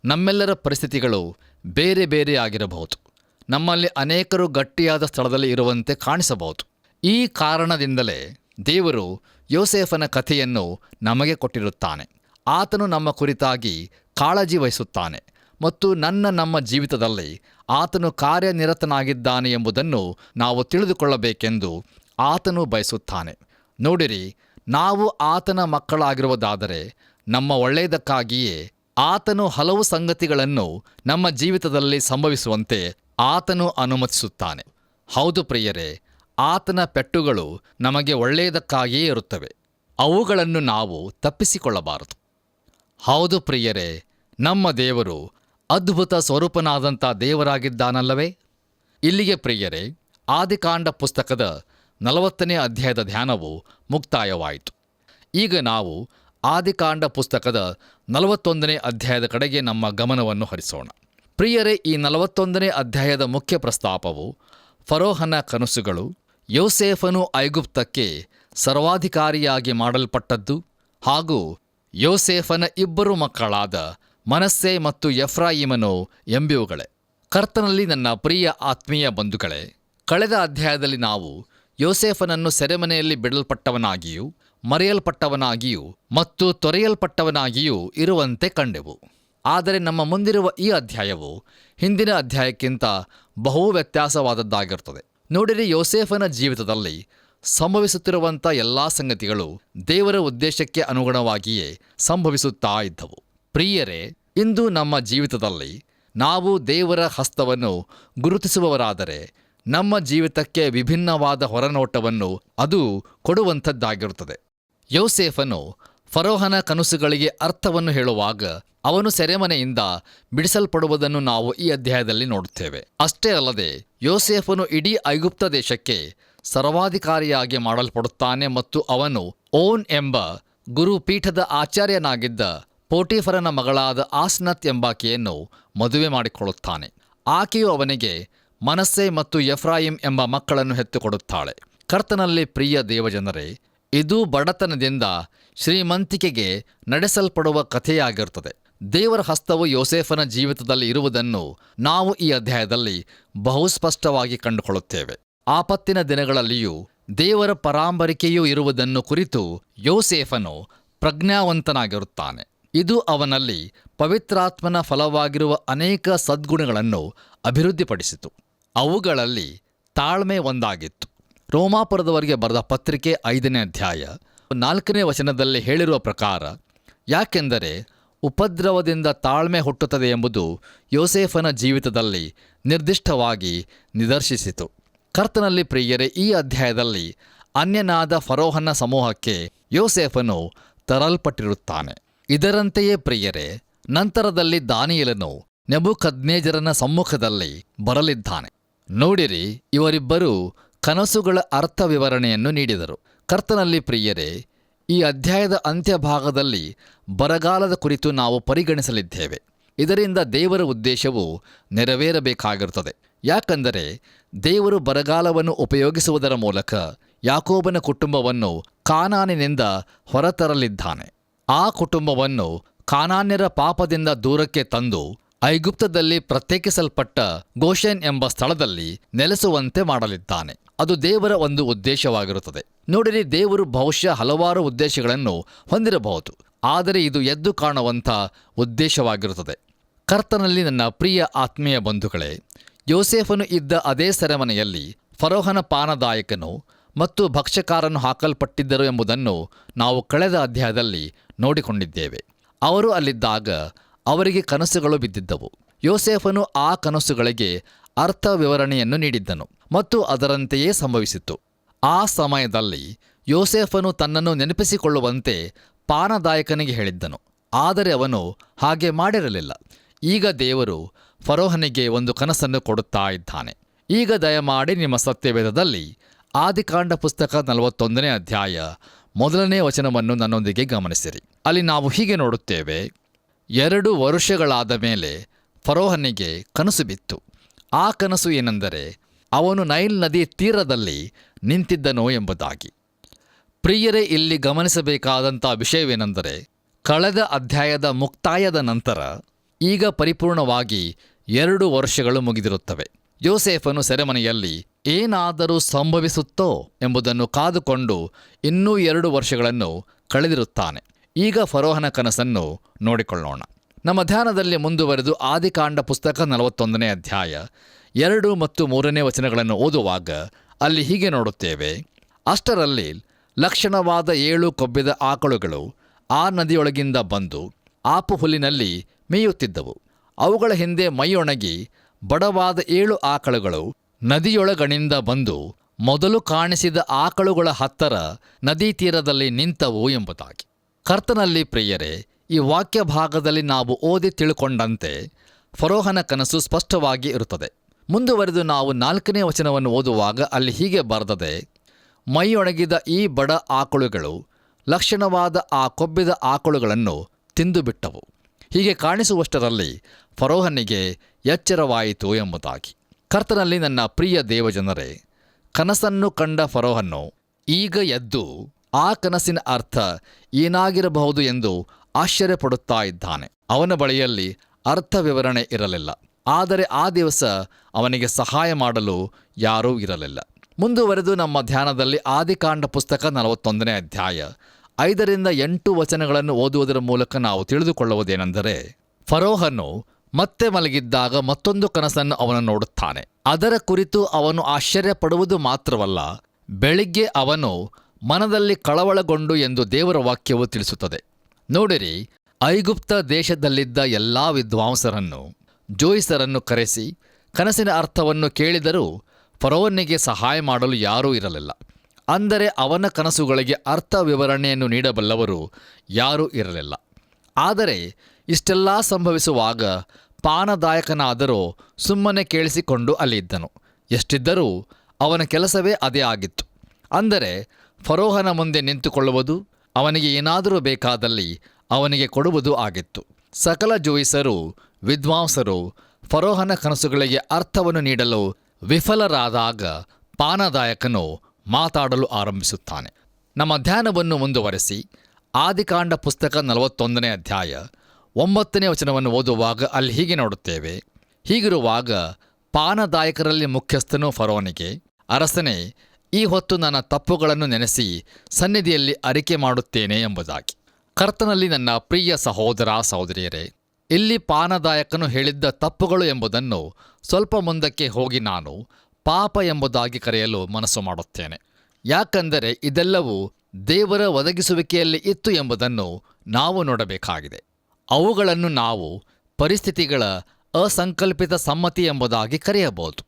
ನಮ್ಮೆಲ್ಲರ ಪರಿಸ್ಥಿತಿಗಳು ಬೇರೆ ಬೇರೆ ಆಗಿರಬಹುದು. ನಮ್ಮಲ್ಲಿ ಅನೇಕರು ಗಟ್ಟಿಯಾದ ಸ್ಥಳದಲ್ಲಿ ಇರುವಂತೆ ಕಾಣಿಸಬಹುದು. ಈ ಕಾರಣದಿಂದಲೇ ದೇವರು ಯೋಸೇಫನ ಕಥೆಯನ್ನು ನಮಗೆ ಕೊಟ್ಟಿರುತ್ತಾನೆ. ಆತನು ನಮ್ಮ ಕುರಿತಾಗಿ ಕಾಳಜಿ ವಹಿಸುತ್ತಾನೆ ಮತ್ತು ನಮ್ಮ ಜೀವಿತದಲ್ಲಿ ಆತನು ಕಾರ್ಯನಿರತನಾಗಿದ್ದಾನೆ ಎಂಬುದನ್ನು ನಾವು ತಿಳಿದುಕೊಳ್ಳಬೇಕೆಂದು ಆತನು ಬಯಸುತ್ತಾನೆ. ನೋಡಿರಿ, ನಾವು ಆತನ ಮಕ್ಕಳಾಗಿರುವುದಾದರೆ ನಮ್ಮ ಒಳ್ಳೆಯದಕ್ಕಾಗಿಯೇ ಆತನು ಹಲವು ಸಂಗತಿಗಳನ್ನು ನಮ್ಮ ಜೀವಿತದಲ್ಲಿ ಸಂಭವಿಸುವಂತೆ ಆತನು ಅನುಮತಿಸುತ್ತಾನೆ. ಹೌದು ಪ್ರಿಯರೇ, ಆತನ ಪೆಟ್ಟುಗಳು ನಮಗೆ ಒಳ್ಳೆಯದಕ್ಕಾಗಿಯೇ ಇರುತ್ತವೆ. ಅವುಗಳನ್ನು ನಾವು ತಪ್ಪಿಸಿಕೊಳ್ಳಬಾರದು. ಹೌದು ಪ್ರಿಯರೇ, ನಮ್ಮ ದೇವರು ಅದ್ಭುತ ಸ್ವರೂಪನಾದಂಥ ದೇವರಾಗಿದ್ದಾನಲ್ಲವೇ? ಇಲ್ಲಿಗೆ ಪ್ರಿಯರೇ, ಆದಿಕಾಂಡ ಪುಸ್ತಕದ 40ನೇ ಅಧ್ಯಾಯದ ಧ್ಯಾನವು ಮುಕ್ತಾಯವಾಯಿತು. ಈಗ ನಾವು ಆದಿಕಾಂಡ ಪುಸ್ತಕದ 41ನೇ ಅಧ್ಯಾಯದ ಕಡೆಗೆ ನಮ್ಮ ಗಮನವನ್ನು ಹರಿಸೋಣ. ಪ್ರಿಯರೇ, ಈ 41ನೇ ಅಧ್ಯಾಯದ ಮುಖ್ಯ ಪ್ರಸ್ತಾಪವು ಫರೋಹನ ಕನಸುಗಳು, ಯೋಸೇಫನು ಐಗುಪ್ತಕ್ಕೆ ಸರ್ವಾಧಿಕಾರಿಯಾಗಿ ಮಾಡಲ್ಪಟ್ಟದ್ದು ಹಾಗೂ ಯೋಸೇಫನ ಇಬ್ಬರು ಮಕ್ಕಳಾದ ಮನಸ್ಸೆ ಮತ್ತು ಎಫ್ರಾಯಿಮನು ಎಂಬಿವುಗಳೇ. ಕರ್ತನಲ್ಲಿ ನನ್ನ ಪ್ರಿಯ ಆತ್ಮೀಯ ಬಂಧುಗಳೇ, ಕಳೆದ ಅಧ್ಯಾಯದಲ್ಲಿ ನಾವು ಯೋಸೇಫನನ್ನು ಸೆರೆಮನೆಯಲ್ಲಿ ಬಿಡಲ್ಪಟ್ಟವನಾಗಿಯೂ ಮರೆಯಲ್ಪಟ್ಟವನಾಗಿಯೂ ಮತ್ತು ತೊರೆಯಲ್ಪಟ್ಟವನಾಗಿಯೂ ಇರುವಂತೆ ಕಂಡೆವು. ಆದರೆ ನಮ್ಮ ಮುಂದಿರುವ ಈ ಅಧ್ಯಾಯವು ಹಿಂದಿನ ಅಧ್ಯಾಯಕ್ಕಿಂತ ಬಹು ವ್ಯತ್ಯಾಸವಾದದ್ದಾಗಿರುತ್ತದೆ. ನೋಡಿರಿ, ಯೋಸೇಫನ ಜೀವಿತದಲ್ಲಿ ಸಂಭವಿಸುತ್ತಿರುವಂಥ ಎಲ್ಲ ಸಂಗತಿಗಳು ದೇವರ ಉದ್ದೇಶಕ್ಕೆ ಅನುಗುಣವಾಗಿಯೇ ಸಂಭವಿಸುತ್ತಾ ಇದ್ದವು. ಪ್ರಿಯರೇ, ಇಂದು ನಮ್ಮ ಜೀವಿತದಲ್ಲಿ ನಾವು ದೇವರ ಹಸ್ತವನ್ನು ಗುರುತಿಸುವವರಾದರೆ ನಮ್ಮ ಜೀವಿತಕ್ಕೆ ವಿಭಿನ್ನವಾದ ಹೊರನೋಟವನ್ನು ಅದು ಕೊಡುವಂಥದ್ದಾಗಿರುತ್ತದೆ. ಯೋಸೇಫನು ಫರೋಹನ ಕನಸುಗಳಿಗೆ ಅರ್ಥವನ್ನು ಹೇಳುವಾಗ ಅವನು ಸೆರೆಮನೆಯಿಂದ ಬಿಡಿಸಲ್ಪಡುವುದನ್ನು ನಾವು ಈ ಅಧ್ಯಾಯದಲ್ಲಿ ನೋಡುತ್ತೇವೆ. ಅಷ್ಟೇ ಅಲ್ಲದೆ ಯೋಸೇಫನು ಇಡೀ ಐಗುಪ್ತ ದೇಶಕ್ಕೆ ಸರ್ವಾಧಿಕಾರಿಯಾಗಿ ಮಾಡಲ್ಪಡುತ್ತಾನೆ ಮತ್ತು ಅವನು ಓನ್ ಎಂಬ ಗುರುಪೀಠದ ಆಚಾರ್ಯನಾಗಿದ್ದ ಪೋಟಿಫರನ ಮಗಳಾದ ಆಸ್ನತ್ ಎಂಬಾಕೆಯನ್ನು ಮದುವೆ ಮಾಡಿಕೊಳ್ಳುತ್ತಾನೆ. ಆಕೆಯು ಅವನಿಗೆ ಮನಸ್ಸೆ ಮತ್ತು ಎಫ್ರಾಯಿಂ ಎಂಬ ಮಕ್ಕಳನ್ನು ಹೆತ್ತುಕೊಡುತ್ತಾಳೆ. ಕರ್ತನಲ್ಲಿ ಪ್ರಿಯ ದೇವಜನರೇ, ಇದು ಬಡತನದಿಂದ ಶ್ರೀಮಂತಿಕೆಗೆ ನಡೆಸಲ್ಪಡುವ ಕಥೆಯಾಗಿರುತ್ತದೆ. ದೇವರ ಹಸ್ತವು ಯೋಸೇಫನ ಜೀವಿತದಲ್ಲಿ ಇರುವುದನ್ನು ನಾವು ಈ ಅಧ್ಯಾಯದಲ್ಲಿ ಬಹುಸ್ಪಷ್ಟವಾಗಿ ಕಂಡುಕೊಳ್ಳುತ್ತೇವೆ. ಆಪತ್ತಿನ ದಿನಗಳಲ್ಲಿಯೂ ದೇವರ ಪರಾಂಬರಿಕೆಯೂ ಇರುವುದನ್ನು ಕುರಿತು ಯೋಸೇಫನು ಪ್ರಜ್ಞಾವಂತನಾಗಿರುತ್ತಾನೆ. ಇದು ಅವನಲ್ಲಿ ಪವಿತ್ರಾತ್ಮನ ಫಲವಾಗಿರುವ ಅನೇಕ ಸದ್ಗುಣಗಳನ್ನು ಅಭಿವೃದ್ಧಿಪಡಿಸಿತು. ಅವುಗಳಲ್ಲಿ ತಾಳ್ಮೆ ಒಂದಾಗಿತ್ತು. ರೋಮಾಪುರದವರಿಗೆ ಬರೆದ ಪತ್ರಿಕೆ 5ನೇ ಅಧ್ಯಾಯ 4ನೇ ವಚನದಲ್ಲಿ ಹೇಳಿರುವ ಪ್ರಕಾರ, ಯಾಕೆಂದರೆ ಉಪದ್ರವದಿಂದ ತಾಳ್ಮೆ ಹುಟ್ಟುತ್ತದೆ ಎಂಬುದು ಯೋಸೇಫನ ಜೀವಿತದಲ್ಲಿ ನಿರ್ದಿಷ್ಟವಾಗಿ ನಿದರ್ಶಿಸಿತು. ಕರ್ತನಲ್ಲಿ ಪ್ರಿಯರೇ, ಈ ಅಧ್ಯಾಯದಲ್ಲಿ ಅನ್ಯನಾದ ಫರೋಹನ ಸಮೂಹಕ್ಕೆ ಯೋಸೇಫನು ತರಲ್ಪಟ್ಟಿರುತ್ತಾನೆ. ಇದರಂತೆಯೇ ಪ್ರಿಯರೇ, ನಂತರದಲ್ಲಿ ದಾನಿಯೇಲನು ನೆಬೂಕದ್ನೆಜರನ ಸಮ್ಮುಖದಲ್ಲಿ ಬರಲಿದ್ದಾನೆ. ನೋಡಿರಿ, ಇವರಿಬ್ಬರೂ ಕನಸುಗಳ ಅರ್ಥ ವಿವರಣೆಯನ್ನು ನೀಡಿದರು. ಕರ್ತನಲ್ಲಿ ಪ್ರಿಯರೇ, ಈ ಅಧ್ಯಾಯದ ಅಂತ್ಯಭಾಗದಲ್ಲಿ ಬರಗಾಲದ ಕುರಿತು ನಾವು ಪರಿಗಣಿಸಲಿದ್ದೇವೆ. ಇದರಿಂದ ದೇವರ ಉದ್ದೇಶವು ನೆರವೇರಬೇಕಾಗಿರುತ್ತದೆ. ಯಾಕಂದರೆ ದೇವರು ಬರಗಾಲವನ್ನು ಉಪಯೋಗಿಸುವುದರ ಮೂಲಕ ಯಾಕೋಬನ ಕುಟುಂಬವನ್ನು ಕಾನಾನಿನಿಂದ ಹೊರತರಲಿದ್ದಾನೆ. ಆ ಕುಟುಂಬವನ್ನು ಕಾನಾನ್ಯರ ಪಾಪದಿಂದ ದೂರಕ್ಕೆ ತಂದು ಐಗುಪ್ತದಲ್ಲಿ ಪ್ರತ್ಯೇಕಿಸಲ್ಪಟ್ಟ ಗೋಷೆನ್ ಎಂಬ ಸ್ಥಳದಲ್ಲಿ ನೆಲೆಸುವಂತೆ ಮಾಡಲಿದ್ದಾನೆ. ಅದು ದೇವರ ಒಂದು ಉದ್ದೇಶವಾಗಿರುತ್ತದೆ. ನೋಡಿರಿ, ದೇವರು ಬಹುಶಃ ಹಲವಾರು ಉದ್ದೇಶಗಳನ್ನು ಹೊಂದಿರಬಹುದು, ಆದರೆ ಇದು ಎದ್ದು ಕಾಣುವಂಥ ಉದ್ದೇಶವಾಗಿರುತ್ತದೆ. ಕರ್ತನಲ್ಲಿ ನನ್ನ ಪ್ರಿಯ ಆತ್ಮೀಯ ಬಂಧುಗಳೇ, ಯೋಸೇಫನು ಇದ್ದ ಅದೇ ಸೆರೆಮನೆಯಲ್ಲಿ ಫರೋಹನ ಪಾನದಾಯಕನು ಮತ್ತು ಭಕ್ಷ್ಯಕಾರನು ಹಾಕಲ್ಪಟ್ಟಿದ್ದರು ಎಂಬುದನ್ನು ನಾವು ಕಳೆದ ಅಧ್ಯಾಯದಲ್ಲಿ ನೋಡಿಕೊಂಡಿದ್ದೇವೆ. ಅವರು ಅಲ್ಲಿದ್ದಾಗ ಅವರಿಗೆ ಕನಸುಗಳು ಬಿದ್ದಿದ್ದವು. ಯೋಸೇಫನು ಆ ಕನಸುಗಳಿಗೆ ಅರ್ಥ ವಿವರಣೆಯನ್ನು ನೀಡಿದ್ದನು ಮತ್ತು ಅದರಂತೆಯೇ ಸಂಭವಿಸಿತು. ಆ ಸಮಯದಲ್ಲಿ ಯೋಸೇಫನು ತನ್ನನ್ನು ನೆನಪಿಸಿಕೊಳ್ಳುವಂತೆ ಪಾನದಾಯಕನಿಗೆ ಹೇಳಿದ್ದನು, ಆದರೆ ಅವನು ಹಾಗೆ ಮಾಡಿರಲಿಲ್ಲ. ಈಗ ದೇವರು ಫರೋಹನಿಗೆ ಒಂದು ಕನಸನ್ನು ಕೊಡುತ್ತಾ ಇದ್ದಾನೆ. ಈಗ ದಯಮಾಡಿ ನಿಮ್ಮ ಸತ್ಯವೇದದಲ್ಲಿ ಆದಿಕಾಂಡ ಪುಸ್ತಕ 41ನೇ ಅಧ್ಯಾಯ 1ನೇ ವಚನವನ್ನು ನನ್ನೊಂದಿಗೆ ಗಮನಿಸಿರಿ. ಅಲ್ಲಿ ನಾವು ಹೀಗೆ ನೋಡುತ್ತೇವೆ, 2 ವರುಷಗಳಾದ ಮೇಲೆ ಫರೋಹನಿಗೆ ಕನಸು ಬಿತ್ತು. ಆ ಕನಸು ಏನೆಂದರೆ, ಅವನು ನೈಲ್ ನದಿ ತೀರದಲ್ಲಿ ನಿಂತಿದ್ದನು ಎಂಬುದಾಗಿ. ಪ್ರಿಯರೇ, ಇಲ್ಲಿ ಗಮನಿಸಬೇಕಾದಂಥ ವಿಷಯವೇನೆಂದರೆ, ಕಳೆದ ಅಧ್ಯಾಯದ ಮುಕ್ತಾಯದ ನಂತರ ಈಗ ಪರಿಪೂರ್ಣವಾಗಿ 2 ವರ್ಷಗಳು ಮುಗಿದಿರುತ್ತವೆ. ಯೋಸೇಫನು ಸೆರೆಮನೆಯಲ್ಲಿ ಏನಾದರೂ ಸಂಭವಿಸುತ್ತೋ ಎಂಬುದನ್ನು ಕಾದುಕೊಂಡು ಇನ್ನೂ 2 ವರ್ಷಗಳನ್ನು ಕಳೆದಿರುತ್ತಾನೆ. ಈಗ ಫರೋಹನ ಕನಸನ್ನು ನೋಡಿಕೊಳ್ಳೋಣ. ನಮ್ಮ ಧ್ಯಾನದಲ್ಲಿ ಮುಂದುವರೆದು ಆದಿಕಾಂಡ ಪುಸ್ತಕ 41ನೇ ಅಧ್ಯಾಯ 2 ಮತ್ತು 3ನೇ ವಚನಗಳನ್ನು ಓದುವಾಗ ಅಲ್ಲಿ ಹೀಗೆ ನೋಡುತ್ತೇವೆ, ಅಷ್ಟರಲ್ಲಿ ಲಕ್ಷಣವಾದ 7 ಕೊಬ್ಬಿದ ಆಕಳುಗಳು ಆ ನದಿಯೊಳಗಿಂದ ಬಂದು ಆಪು ಹುಲ್ಲಿನಲ್ಲಿ ಮೇಯುತ್ತಿದ್ದವು. ಅವುಗಳ ಹಿಂದೆ ಮೈಯೊಣಗಿ ಬಡವಾದ 7 ಆಕಳುಗಳು ನದಿಯೊಳಗಣಿಂದ ಬಂದು ಮೊದಲು ಕಾಣಿಸಿದ ಆಕಳುಗಳ ಹತ್ತಿರ ನದಿ ತೀರದಲ್ಲಿ ನಿಂತವು ಎಂಬುದಾಗಿ. ಕರ್ತನಲ್ಲಿ ಪ್ರಿಯರೇ, ಈ ವಾಕ್ಯ ಭಾಗದಲ್ಲಿ ನಾವು ಓದಿ ತಿಳ್ಕೊಂಡಂತೆ ಫರೋಹನ ಕನಸು ಸ್ಪಷ್ಟವಾಗಿ ಇರುತ್ತದೆ. ಮುಂದುವರೆದು ನಾವು 4ನೇ ವಚನವನ್ನು ಓದುವಾಗ ಅಲ್ಲಿ ಹೀಗೆ ಬರೆದದೆ, ಮೈಯೊಣಗಿದ ಈ ಬಡ ಆಕಳುಗಳು ಲಕ್ಷಣವಾದ ಆ ಕೊಬ್ಬಿದ ಆಕಳುಗಳನ್ನು ತಿಂದುಬಿಟ್ಟವು. ಹೀಗೆ ಕಾಣಿಸುವಷ್ಟರಲ್ಲಿ ಫರೋಹನಿಗೆ ಎಚ್ಚರವಾಯಿತು ಎಂಬುದಾಗಿ. ಕರ್ತನಲ್ಲಿ ನನ್ನ ಪ್ರಿಯ ದೇವಜನರೇ, ಕನಸನ್ನು ಕಂಡ ಫರೋಹನು ಈಗ ಎದ್ದು ಆ ಕನಸಿನ ಅರ್ಥ ಏನಾಗಿರಬಹುದು ಎಂದು ಆಶ್ಚರ್ಯಪಡುತ್ತಾ ಇದ್ದಾನೆ. ಅವನ ಬಳಿಯಲ್ಲಿ ಅರ್ಥ ವಿವರಣೆ ಇರಲಿಲ್ಲ, ಆದರೆ ಆ ದಿವಸ ಅವನಿಗೆ ಸಹಾಯ ಮಾಡಲು ಯಾರೂ ಇರಲಿಲ್ಲ. ಮುಂದುವರೆದು ನಮ್ಮ ಧ್ಯಾನದಲ್ಲಿ ಆದಿಕಾಂಡ ಪುಸ್ತಕ 41ನೇ ಅಧ್ಯಾಯ 5ರಿಂದ 8 ವಚನಗಳನ್ನು ಓದುವುದರ ಮೂಲಕ ನಾವು ತಿಳಿದುಕೊಳ್ಳುವುದೇನೆಂದರೆ, ಫರೋಹನು ಮತ್ತೆ ಮಲಗಿದ್ದಾಗ ಮತ್ತೊಂದು ಕನಸನ್ನು ಅವನು ನೋಡುತ್ತಾನೆ. ಅದರ ಕುರಿತು ಅವನು ಆಶ್ಚರ್ಯಪಡುವುದು ಮಾತ್ರವಲ್ಲ, ಬೆಳಿಗ್ಗೆ ಅವನು ಮನದಲ್ಲಿ ಕಳವಳಗೊಂಡು ಎಂದು ದೇವರ ವಾಕ್ಯವು ತಿಳಿಸುತ್ತದೆ. ನೋಡಿರಿ, ಐಗುಪ್ತ ದೇಶದಲ್ಲಿದ್ದ ಎಲ್ಲ ವಿದ್ವಾಂಸರನ್ನು ಜೋಯಿಸರನ್ನು ಕರೆಸಿ ಕನಸಿನ ಅರ್ಥವನ್ನು ಕೇಳಿದರೂ ಫರೋಹನಿಗೆ ಸಹಾಯ ಮಾಡಲು ಯಾರೂ ಇರಲಿಲ್ಲ. ಅಂದರೆ ಅವನ ಕನಸುಗಳಿಗೆ ಅರ್ಥ ವಿವರಣೆಯನ್ನು ನೀಡಬಲ್ಲವರು ಯಾರೂ ಇರಲಿಲ್ಲ. ಆದರೆ ಇಷ್ಟೆಲ್ಲ ಸಂಭವಿಸುವಾಗ ಪಾನದಾಯಕನಾದರೂ ಸುಮ್ಮನೆ ಕೇಳಿಸಿಕೊಂಡು ಅಲ್ಲಿದ್ದನು. ಎಷ್ಟಿದ್ದರೂ ಅವನ ಕೆಲಸವೇ ಅದೇ ಆಗಿತ್ತು. ಅಂದರೆ ಫರೋಹನ ಮುಂದೆ ನಿಂತುಕೊಳ್ಳುವುದು, ಅವನಿಗೆ ಏನಾದರೂ ಬೇಕಾದಲ್ಲಿ ಅವನಿಗೆ ಕೊಡುವುದು ಆಗಿತ್ತು. ಸಕಲ ಜೋಯಿಸರು ವಿದ್ವಾಂಸರು ಫರೋಹನ ಕನಸುಗಳಿಗೆ ಅರ್ಥವನ್ನು ನೀಡಲು ವಿಫಲರಾದಾಗ ಪಾನದಾಯಕನು ಮಾತಾಡಲು ಆರಂಭಿಸುತ್ತಾನೆ. ನಮ್ಮ ಧ್ಯಾನವನ್ನು ಮುಂದುವರೆಸಿ ಆದಿಕಾಂಡ ಪುಸ್ತಕ 41ನೇ ಅಧ್ಯಾಯ 9ನೇ ವಚನವನ್ನು ಓದುವಾಗ ಅಲ್ಲಿ ಹೀಗೆ ನೋಡುತ್ತೇವೆ, ಹೀಗಿರುವಾಗ ಪಾನದಾಯಕರಲ್ಲಿ ಮುಖ್ಯಸ್ಥನು ಫರೋಹನಿಗೆ, ಅರಸನೇ, ಈ ಹೊತ್ತು ನನ್ನ ತಪ್ಪುಗಳನ್ನು ನೆನೆಸಿ ಸನ್ನಿಧಿಯಲ್ಲಿ ಅರಿಕೆ ಮಾಡುತ್ತೇನೆ ಎಂಬುದಾಗಿ. ಕರ್ತನಲ್ಲಿ ನನ್ನ ಪ್ರಿಯ ಸಹೋದರ ಸಹೋದರಿಯರೇ, ಇಲ್ಲಿ ಪಾನದಾಯಕನು ಹೇಳಿದ್ದ ತಪ್ಪುಗಳು ಎಂಬುದನ್ನು ಸ್ವಲ್ಪ ಮುಂದಕ್ಕೆ ಹೋಗಿ ನಾನು ಪಾಪ ಎಂಬುದಾಗಿ ಕರೆಯಲು ಮನಸ್ಸು ಮಾಡುತ್ತೇನೆ. ಯಾಕಂದರೆ ಇದೆಲ್ಲವೂ ದೇವರ ಒದಗಿಸುವಿಕೆಯಲ್ಲಿ ಇತ್ತು ಎಂಬುದನ್ನು ನಾವು ನೋಡಬೇಕಾಗಿದೆ. ಅವುಗಳನ್ನು ನಾವು ಪರಿಸ್ಥಿತಿಗಳ ಅಸಂಕಲ್ಪಿತ ಸಮ್ಮತಿ ಎಂಬುದಾಗಿ ಕರೆಯಬಹುದು.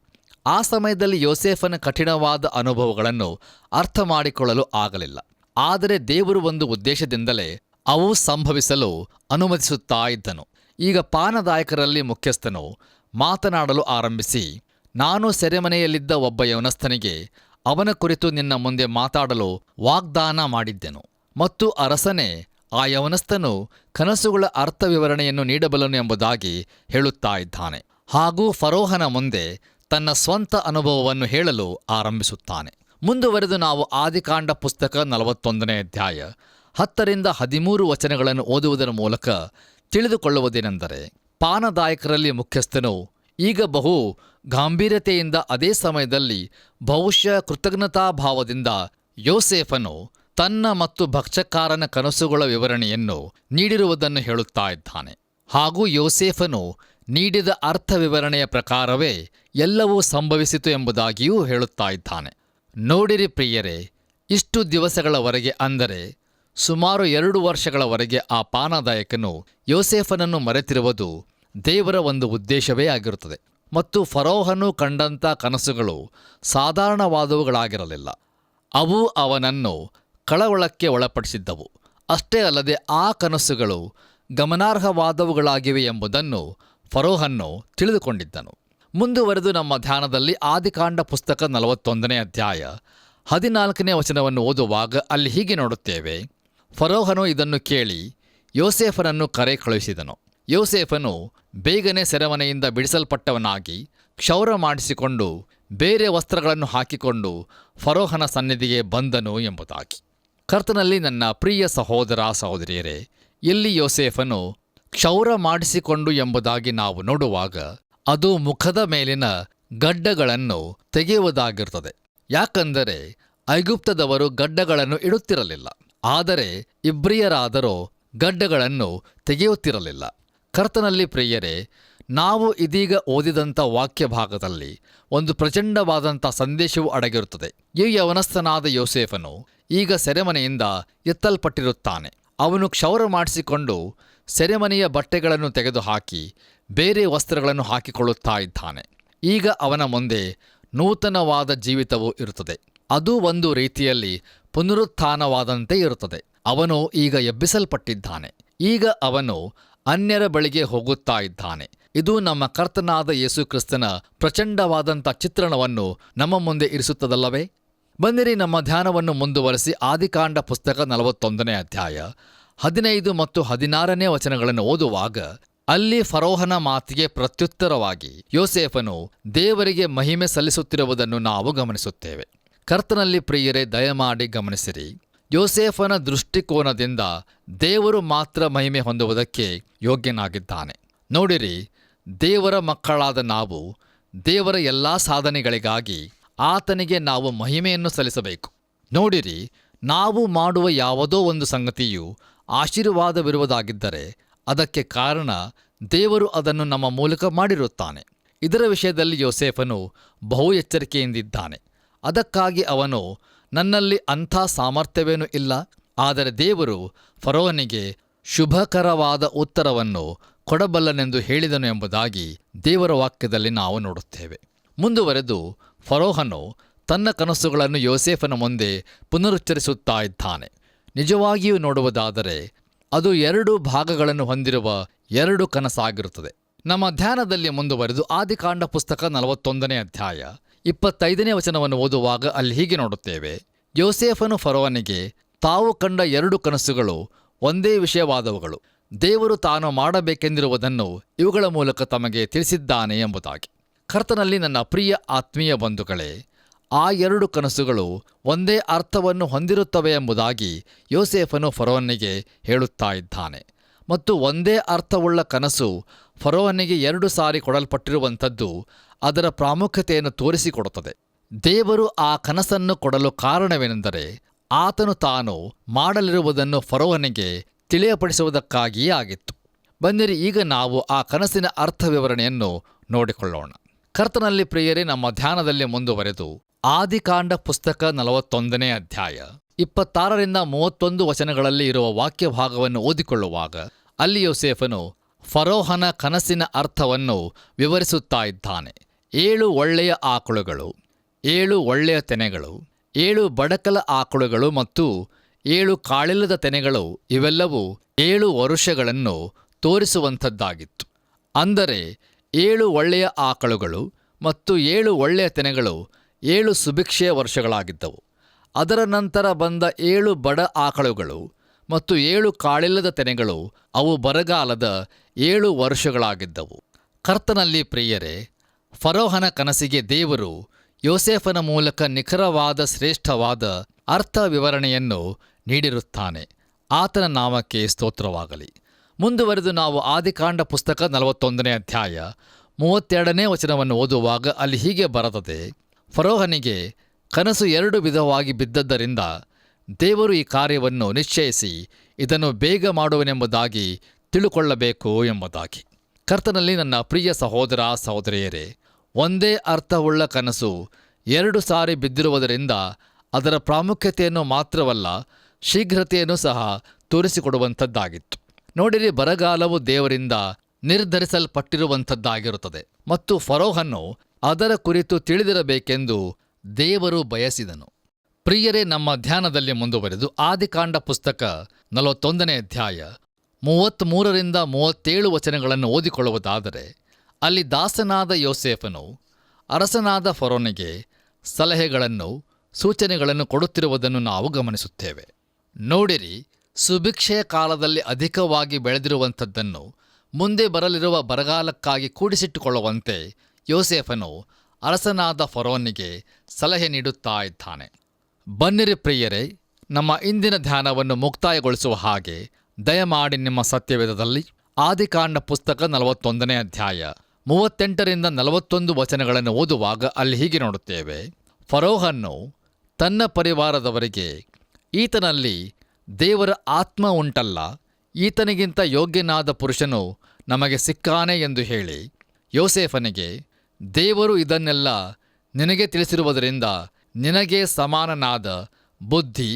ಆ ಸಮಯದಲ್ಲಿ ಯೋಸೇಫನ ಕಠಿಣವಾದ ಅನುಭವಗಳನ್ನು ಅರ್ಥ ಮಾಡಿಕೊಳ್ಳಲು ಆಗಲಿಲ್ಲ. ಆದರೆ ದೇವರು ಒಂದು ಉದ್ದೇಶದಿಂದಲೇ ಅವು ಸಂಭವಿಸಲು ಅನುಮತಿಸುತ್ತಾ ಇದ್ದನು. ಈಗ ಪಾನದಾಯಕರಲ್ಲಿ ಮುಖ್ಯಸ್ಥನು ಮಾತನಾಡಲು ಆರಂಭಿಸಿ, ನಾನು ಸೆರೆಮನೆಯಲ್ಲಿದ್ದ ಒಬ್ಬ ಯೌವನಸ್ಥನಿಗೆ ಅವನ ಕುರಿತು ನಿನ್ನ ಮುಂದೆ ಮಾತಾಡಲು ವಾಗ್ದಾನ ಮಾಡಿದ್ದೆನು. ಮತ್ತು ಅರಸನೇ, ಆ ಯೌವನಸ್ಥನು ಕನಸುಗಳ ಅರ್ಥ ವಿವರಣೆಯನ್ನು ನೀಡಬಲ್ಲನು ಎಂಬುದಾಗಿ ಹೇಳುತ್ತಾ ಇದ್ದಾನೆ. ಹಾಗೂ ಫರೋಹನ ಮುಂದೆ ತನ್ನ ಸ್ವಂತ ಅನುಭವವನ್ನು ಹೇಳಲು ಆರಂಭಿಸುತ್ತಾನೆ. ಮುಂದುವರೆದು ನಾವು ಆದಿಕಾಂಡ ಪುಸ್ತಕ 41ನೇ ಅಧ್ಯಾಯ 10-13 ವಚನಗಳನ್ನು ಓದುವುದರ ಮೂಲಕ ತಿಳಿದುಕೊಳ್ಳುವುದೇನೆಂದರೆ, ಪಾನದಾಯಕರಲ್ಲಿ ಮುಖ್ಯಸ್ಥನು ಈಗ ಬಹು ಗಾಂಭೀರ್ಯತೆಯಿಂದ, ಅದೇ ಸಮಯದಲ್ಲಿ ಬಹುಶಃ ಕೃತಜ್ಞತಾಭಾವದಿಂದ ಯೋಸೇಫನು ತನ್ನ ಮತ್ತು ಭಕ್ಷಕಾರನ ಕನಸುಗಳ ವಿವರಣೆಯನ್ನು ನೀಡಿರುವುದನ್ನು ಹೇಳುತ್ತಾ ಇದ್ದಾನೆ. ಹಾಗೂ ಯೋಸೇಫನು ನೀಡಿದ ಅರ್ಥ ವಿವರಣೆಯ ಪ್ರಕಾರವೇ ಎಲ್ಲವೂ ಸಂಭವಿಸಿತು ಎಂಬುದಾಗಿಯೂ ಹೇಳುತ್ತಾ ಇದ್ದಾನೆ. ನೋಡಿರಿ ಪ್ರಿಯರೇ, ಇಷ್ಟು ದಿವಸಗಳವರೆಗೆ, ಅಂದರೆ ಸುಮಾರು 2 ವರ್ಷಗಳವರೆಗೆ ಆ ಪಾನದಾಯಕನು ಯೋಸೇಫನನ್ನು ಮರೆತಿರುವುದು ದೇವರ ಒಂದು ಉದ್ದೇಶವೇ ಆಗಿರುತ್ತದೆ. ಮತ್ತು ಫರೋಹನು ಕಂಡಂಥ ಕನಸುಗಳು ಸಾಧಾರಣವಾದವುಗಳಾಗಿರಲಿಲ್ಲ. ಅವು ಅವನನ್ನು ಕಳವಳಕ್ಕೆ ಒಳಪಡಿಸಿದ್ದವು. ಅಷ್ಟೇ ಅಲ್ಲದೆ ಆ ಕನಸುಗಳು ಗಮನಾರ್ಹವಾದವುಗಳಾಗಿವೆ ಎಂಬುದನ್ನು ಫರೋಹನು ತಿಳಿದುಕೊಂಡಿದ್ದನು. ಮುಂದುವರೆದು ನಮ್ಮ ಧ್ಯಾನದಲ್ಲಿ ಆದಿಕಾಂಡ ಪುಸ್ತಕ 41ನೇ ಅಧ್ಯಾಯ 14ನೇ ವಚನವನ್ನು ಓದುವಾಗ ಅಲ್ಲಿ ಹೀಗೆ ನೋಡುತ್ತೇವೆ. ಫರೋಹನು ಇದನ್ನು ಕೇಳಿ ಯೋಸೇಫನನ್ನು ಕರೆ ಕಳುಹಿಸಿದನು. ಯೋಸೇಫನು ಬೇಗನೆ ಸೆರೆಮನೆಯಿಂದ ಬಿಡಿಸಲ್ಪಟ್ಟವನಾಗಿ ಕ್ಷೌರ ಮಾಡಿಸಿಕೊಂಡು ಬೇರೆ ವಸ್ತ್ರಗಳನ್ನು ಹಾಕಿಕೊಂಡು ಫರೋಹನ ಸನ್ನಿಧಿಗೆ ಬಂದನು ಎಂಬುದಾಗಿ. ಕರ್ತನಲ್ಲಿ ನನ್ನ ಪ್ರಿಯ ಸಹೋದರ ಸಹೋದರಿಯರೇ, ಇಲ್ಲಿ ಯೋಸೇಫನು ಕ್ಷೌರ ಮಾಡಿಸಿಕೊಂಡು ಎಂಬುದಾಗಿ ನಾವು ನೋಡುವಾಗ ಅದು ಮುಖದ ಮೇಲಿನ ಗಡ್ಡಗಳನ್ನು ತೆಗೆಯುವುದಾಗಿರುತ್ತದೆ. ಯಾಕಂದರೆ ಐಗುಪ್ತದವರು ಗಡ್ಡಗಳನ್ನು ಇಡುತ್ತಿರಲಿಲ್ಲ, ಆದರೆ ಇಬ್ರಿಯರಾದರೋ ಗಡ್ಡಗಳನ್ನು ತೆಗೆಯುತ್ತಿರಲಿಲ್ಲ. ಕರ್ತನಲ್ಲಿ ಪ್ರಿಯರೇ, ನಾವು ಇದೀಗ ಓದಿದಂಥ ವಾಕ್ಯ ಭಾಗದಲ್ಲಿ ಒಂದು ಪ್ರಚಂಡವಾದಂಥ ಸಂದೇಶವು ಅಡಗಿರುತ್ತದೆ. ಈ ಯವನಸ್ಥನಾದ ಯೋಸೇಫನು ಈಗ ಸೆರೆಮನೆಯಿಂದ ಎತ್ತಲ್ಪಟ್ಟಿರುತ್ತಾನೆ. ಅವನು ಕ್ಷೌರ ಮಾಡಿಸಿಕೊಂಡು ಸೆರೆಮನೆಯ ಬಟ್ಟೆಗಳನ್ನು ತೆಗೆದುಹಾಕಿ ಬೇರೆ ವಸ್ತ್ರಗಳನ್ನು ಹಾಕಿಕೊಳ್ಳುತ್ತಾ ಇದ್ದಾನೆ. ಈಗ ಅವನ ಮುಂದೆ ನೂತನವಾದ ಜೀವಿತವು ಇರುತ್ತದೆ. ಅದು ಒಂದು ರೀತಿಯಲ್ಲಿ ಪುನರುತ್ಥಾನವಾದಂತೆ ಇರುತ್ತದೆ. ಅವನು ಈಗ ಎಬ್ಬಿಸಲ್ಪಟ್ಟಿದ್ದಾನೆ. ಈಗ ಅವನು ಅನ್ಯರ ಬಳಿಗೆ ಹೋಗುತ್ತಾ ಇದ್ದಾನೆ. ಇದು ನಮ್ಮ ಕರ್ತನಾದ ಯೇಸು ಕ್ರಿಸ್ತನ ಪ್ರಚಂಡವಾದಂಥ ಚಿತ್ರಣವನ್ನು ನಮ್ಮ ಮುಂದೆ ಇರಿಸುತ್ತದಲ್ಲವೇ? ಬನ್ನಿರಿ ನಮ್ಮ ಧ್ಯಾನವನ್ನು ಮುಂದುವರೆಸಿ ಆದಿಕಾಂಡ ಪುಸ್ತಕ 41ನೇ ಅಧ್ಯಾಯ 15 ಮತ್ತು 16ನೇ ವಚನಗಳನ್ನು ಓದುವಾಗ ಅಲ್ಲಿ ಫರೋಹನ ಮಾತಿಗೆ ಪ್ರತ್ಯುತ್ತರವಾಗಿ ಯೋಸೇಫನು ದೇವರಿಗೆ ಮಹಿಮೆ ಸಲ್ಲಿಸುತ್ತಿರುವುದನ್ನು ನಾವು ಗಮನಿಸುತ್ತೇವೆ. ಕರ್ತನಲ್ಲಿ ಪ್ರಿಯರೇ, ದಯಮಾಡಿ ಗಮನಿಸಿರಿ. ಯೋಸೇಫನ ದೃಷ್ಟಿಕೋನದಿಂದ ದೇವರು ಮಾತ್ರ ಮಹಿಮೆ ಹೊಂದುವುದಕ್ಕೆ ಯೋಗ್ಯನಾಗಿದ್ದಾನೆ. ನೋಡಿರಿ, ದೇವರ ಮಕ್ಕಳಾದ ನಾವು ದೇವರ ಎಲ್ಲ ಸಾಧನೆಗಳಿಗಾಗಿ ಆತನಿಗೆ ನಾವು ಮಹಿಮೆಯನ್ನು ಸಲ್ಲಿಸಬೇಕು. ನೋಡಿರಿ, ನಾವು ಮಾಡುವ ಯಾವುದೋ ಒಂದು ಸಂಗತಿಯು ಆಶೀರ್ವಾದವಿರುವುದಾಗಿದ್ದರೆ ಅದಕ್ಕೆ ಕಾರಣ ದೇವರು ಅದನ್ನು ನಮ್ಮ ಮೂಲಕ ಮಾಡಿರುತ್ತಾನೆ. ಇದರ ವಿಷಯದಲ್ಲಿ ಯೋಸೇಫನು ಬಹು ಎಚ್ಚರಿಕೆಯಿಂದಿದ್ದಾನೆ. ಅದಕ್ಕಾಗಿ ಅವನು, ನನ್ನಲ್ಲಿ ಅಂಥ ಸಾಮರ್ಥ್ಯವೇನೂ ಇಲ್ಲ, ಆದರೆ ದೇವರು ಫರೋಹನಿಗೆ ಶುಭಕರವಾದ ಉತ್ತರವನ್ನು ಕೊಡಬಲ್ಲನೆಂದು ಹೇಳಿದನು ಎಂಬುದಾಗಿ ದೇವರ ವಾಕ್ಯದಲ್ಲಿ ನಾವು ನೋಡುತ್ತೇವೆ. ಮುಂದುವರೆದು ಫರೋಹನು ತನ್ನ ಕನಸುಗಳನ್ನು ಯೋಸೇಫನ ಮುಂದೆ ಪುನರುಚ್ಚರಿಸುತ್ತಾ ಇದ್ದಾನೆ. ನಿಜವಾಗಿಯೂ ನೋಡುವುದಾದರೆ ಅದು 2 ಭಾಗಗಳನ್ನು ಹೊಂದಿರುವ 2 ಕನಸಾಗಿರುತ್ತದೆ. ನಮ್ಮ ಧ್ಯಾನದಲ್ಲಿ ಮುಂದುವರೆದು ಆದಿಕಾಂಡ ಪುಸ್ತಕ 41ನೇ ಅಧ್ಯಾಯ 25ನೇ ವಚನವನ್ನು ಓದುವಾಗ ಅಲ್ಲಿ ಹೀಗೆ ನೋಡುತ್ತೇವೆ. ಯೋಸೇಫನು ಫರೋಹನಿಗೆ ತಾವು ಕಂಡ 2 ಕನಸುಗಳು ಒಂದೇ ವಿಷಯವಾದವುಗಳು, ದೇವರು ತಾನು ಮಾಡಬೇಕೆಂದಿರುವುದನ್ನು ಇವುಗಳ ಮೂಲಕ ತಮಗೆ ತಿಳಿಸಿದ್ದಾನೆ ಎಂಬುದಾಗಿ. ಕರ್ತನಲ್ಲಿ ನನ್ನ ಪ್ರಿಯ ಆತ್ಮೀಯ ಬಂಧುಗಳೇ, ಆ 2 ಕನಸುಗಳು ಒಂದೇ ಅರ್ಥವನ್ನು ಹೊಂದಿರುತ್ತವೆ ಎಂಬುದಾಗಿ ಯೋಸೇಫನು ಫರೋಹನಿಗೆ ಹೇಳುತ್ತಾ ಇದ್ದಾನೆ. ಮತ್ತು ಒಂದೇ ಅರ್ಥವುಳ್ಳ ಕನಸು ಫರೋಹನಿಗೆ 2 ಸಾರಿ ಕೊಡಲ್ಪಟ್ಟಿರುವಂಥದ್ದು ಅದರ ಪ್ರಾಮುಖ್ಯತೆಯನ್ನು ತೋರಿಸಿಕೊಡುತ್ತದೆ. ದೇವರು ಆ ಕನಸನ್ನು ಕೊಡಲು ಕಾರಣವೇನೆಂದರೆ ಆತನು ತಾನು ಮಾಡಲಿರುವುದನ್ನು ಫರೋಹನಿಗೆ ತಿಳಿಯಪಡಿಸುವುದಕ್ಕಾಗಿಯೇ ಆಗಿತ್ತು. ಬನ್ನಿರಿ, ಈಗ ನಾವು ಆ ಕನಸಿನ ಅರ್ಥ ವಿವರಣೆಯನ್ನು ನೋಡಿಕೊಳ್ಳೋಣ. ಕರ್ತನಲ್ಲಿ ಪ್ರಿಯರೇ, ನಮ್ಮ ಧ್ಯಾನದಲ್ಲಿ ಮುಂದುವರೆದು ಆದಿಕಾಂಡ ಪುಸ್ತಕ 41ನೇ ಅಧ್ಯಾಯ 26-31 ವಚನಗಳಲ್ಲಿ ಇರುವ ವಾಕ್ಯ ಭಾಗವನ್ನು ಓದಿಕೊಳ್ಳುವಾಗ ಅಲ್ಲಿ ಯೋಸೇಫನು ಫರೋಹನ ಕನಸಿನ ಅರ್ಥವನ್ನು ವಿವರಿಸುತ್ತಾ ಇದ್ದಾನೆ. 7 ಒಳ್ಳೆಯ ಆಕಳುಗಳು, 7 ಒಳ್ಳೆಯ ತೆನೆಗಳು, 7 ಬಡಕಲ ಆಕಳುಗಳು ಮತ್ತು 7 ಕಾಳಿಲ್ಲದ ತೆನೆಗಳು, ಇವೆಲ್ಲವೂ 7 ವರುಷಗಳನ್ನು ತೋರಿಸುವಂಥದ್ದಾಗಿತ್ತು. ಅಂದರೆ 7 ಒಳ್ಳೆಯ ಆಕಳುಗಳು ಮತ್ತು 7 ಒಳ್ಳೆಯ ತೆನೆಗಳು 7 ಸುಭಿಕ್ಷೆಯ ವರ್ಷಗಳಾಗಿದ್ದವು. ಅದರ ನಂತರ ಬಂದ 7 ಬಡ ಆಕಳುಗಳು ಮತ್ತು 7 ಕಾಳಿಲ್ಲದ ತೆನೆಗಳು ಅವು ಬರಗಾಲದ 7 ವರ್ಷಗಳಾಗಿದ್ದವು. ಕರ್ತನಲ್ಲಿ ಪ್ರಿಯರೇ, ಫರೋಹನ ಕನಸಿಗೆ ದೇವರು ಯೋಸೇಫನ ಮೂಲಕ ನಿಖರವಾದ ಶ್ರೇಷ್ಠವಾದ ಅರ್ಥ ವಿವರಣೆಯನ್ನು ನೀಡಿರುತ್ತಾನೆ. ಆತನ ನಾಮಕ್ಕೆ ಸ್ತೋತ್ರವಾಗಲಿ. ಮುಂದುವರೆದು ನಾವು ಆದಿಕಾಂಡ ಪುಸ್ತಕ 41ನೇ ಅಧ್ಯಾಯ 32ನೇ ವಚನವನ್ನು ಓದುವಾಗ ಅಲ್ಲಿ ಹೀಗೆ ಬರೆದಿದೆ: ಫರೋಹನಿಗೆ ಕನಸು 2 ವಿಧವಾಗಿ ಬಿದ್ದದ್ದರಿಂದ ದೇವರು ಈ ಕಾರ್ಯವನ್ನು ನಿಶ್ಚಯಿಸಿ ಇದನ್ನು ಬೇಗ ಮಾಡುವನೆಂಬುದಾಗಿ ತಿಳುಕೊಳ್ಳಬೇಕು ಎಂಬುದಾಗಿ. ಕರ್ತನಲ್ಲಿ ನನ್ನ ಪ್ರಿಯ ಸಹೋದರ ಸಹೋದರಿಯರೇ, ಒಂದೇ ಅರ್ಥವುಳ್ಳ ಕನಸು 2 ಸಾರಿ ಬಿದ್ದಿರುವುದರಿಂದ ಅದರ ಪ್ರಾಮುಖ್ಯತೆಯನ್ನು ಮಾತ್ರವಲ್ಲ, ಶೀಘ್ರತೆಯನ್ನು ಸಹ ತೋರಿಸಿಕೊಡುವಂಥದ್ದಾಗಿತ್ತು. ನೋಡಿರಿ, ಬರಗಾಲವು ದೇವರಿಂದ ನಿರ್ಧರಿಸಲ್ಪಟ್ಟಿರುವಂಥದ್ದಾಗಿರುತ್ತದೆ ಮತ್ತು ಫರೋಹನು ಅದರ ಕುರಿತು ತಿಳಿದಿರಬೇಕೆಂದು ದೇವರು ಬಯಸಿದನು. ಪ್ರಿಯರೇ, ನಮ್ಮ ಧ್ಯಾನದಲ್ಲಿ ಮುಂದುವರೆದು ಆದಿಕಾಂಡ ಪುಸ್ತಕ 41ನೇ ಅಧ್ಯಾಯ 33ರಿಂದ 37 ವಚನಗಳನ್ನು ಓದಿಕೊಳ್ಳುವುದಾದರೆ, ಅಲ್ಲಿ ದಾಸನಾದ ಯೋಸೇಫನು ಅರಸನಾದ ಫರೋನಿಗೆ ಸಲಹೆಗಳನ್ನು ಸೂಚನೆಗಳನ್ನು ಕೊಡುತ್ತಿರುವುದನ್ನು ನಾವು ಗಮನಿಸುತ್ತೇವೆ. ನೋಡಿರಿ, ಸುಭಿಕ್ಷೆಯ ಕಾಲದಲ್ಲಿ ಅಧಿಕವಾಗಿ ಬೆಳೆದಿರುವಂಥದ್ದನ್ನು ಮುಂದೆ ಬರಲಿರುವ ಬರಗಾಲಕ್ಕಾಗಿ ಕೂಡಿಸಿಟ್ಟುಕೊಳ್ಳುವಂತೆ ಯೋಸೇಫನು ಅರಸನಾದ ಫರೋನಿಗೆ ಸಲಹೆ ನೀಡುತ್ತಾ ಇದ್ದಾನೆ. ಬನ್ನಿರಿ ಪ್ರಿಯರೇ, ನಮ್ಮ ಇಂದಿನ ಧ್ಯಾನವನ್ನು ಮುಕ್ತಾಯಗೊಳಿಸುವ ಹಾಗೆ ದಯಮಾಡಿ ನಿಮ್ಮ ಸತ್ಯವೇದದಲ್ಲಿ ಆದಿಕಾಂಡ ಪುಸ್ತಕ 41ನೇ ಅಧ್ಯಾಯ 38ರಿಂದ 41 ವಚನಗಳನ್ನು ಓದುವಾಗ ಅಲ್ಲಿ ಹೀಗೆ ನೋಡುತ್ತೇವೆ: ಫರೋಹನು ತನ್ನ ಪರಿವಾರದವರಿಗೆ, ಈತನಲ್ಲಿ ದೇವರ ಆತ್ಮ ಉಂಟಲ್ಲ, ಈತನಿಗಿಂತ ಯೋಗ್ಯನಾದ ಪುರುಷನು ನಮಗೆ ಸಿಕ್ಕಾನೆ ಎಂದು ಹೇಳಿ, ಯೋಸೇಫನಿಗೆ, ದೇವರು ಇದನ್ನೆಲ್ಲ ನಿನಗೆ ತಿಳಿಸಿರುವುದರಿಂದ ನಿನಗೆ ಸಮಾನನಾದ ಬುದ್ಧಿ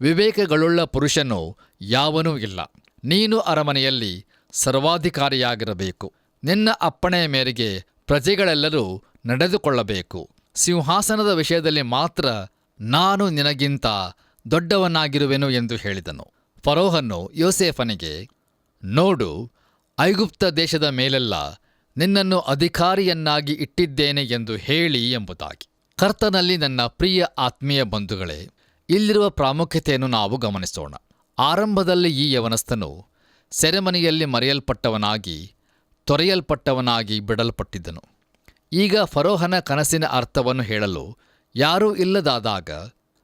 ವಿವೇಕಗಳುಳ್ಳ ಪುರುಷನು ಯಾವನೂ ಇಲ್ಲ. ನೀನು ಅರಮನೆಯಲ್ಲಿ ಸರ್ವಾಧಿಕಾರಿಯಾಗಿರಬೇಕು. ನಿನ್ನ ಅಪ್ಪಣೆಯ ಮೇರೆಗೆ ಪ್ರಜೆಗಳೆಲ್ಲರೂ ನಡೆದುಕೊಳ್ಳಬೇಕು. ಸಿಂಹಾಸನದ ವಿಷಯದಲ್ಲಿ ಮಾತ್ರ ನಾನು ನಿನಗಿಂತ ದೊಡ್ಡವನಾಗಿರುವೆನು ಎಂದು ಹೇಳಿದನು. ಫರೋಹನು ಯೋಸೇಫನಿಗೆ, ನೋಡು, ಐಗುಪ್ತ ದೇಶದ ಮೇಲೆಲ್ಲ ನಿನ್ನನ್ನು ಅಧಿಕಾರಿಯನ್ನಾಗಿ ಇಟ್ಟಿದ್ದೇನೆ ಎಂದು ಹೇಳಿ ಎಂಬುದಾಗಿ. ಕರ್ತನಲ್ಲಿ ನನ್ನ ಪ್ರಿಯ ಆತ್ಮೀಯ ಬಂಧುಗಳೇ, ಇಲ್ಲಿರುವ ಪ್ರಾಮುಖ್ಯತೆಯನ್ನು ನಾವು ಗಮನಿಸೋಣ. ಆರಂಭದಲ್ಲಿ ಈ ಯವನಸ್ಥನು ಸೆರೆಮನೆಯಲ್ಲಿ ಮರೆಯಲ್ಪಟ್ಟವನಾಗಿ ತೊರೆಯಲ್ಪಟ್ಟವನಾಗಿ ಬಿಡಲ್ಪಟ್ಟಿದ್ದನು. ಈಗ ಫರೋಹನ ಕನಸಿನ ಅರ್ಥವನ್ನು ಹೇಳಲು ಯಾರೂ ಇಲ್ಲದಾದಾಗ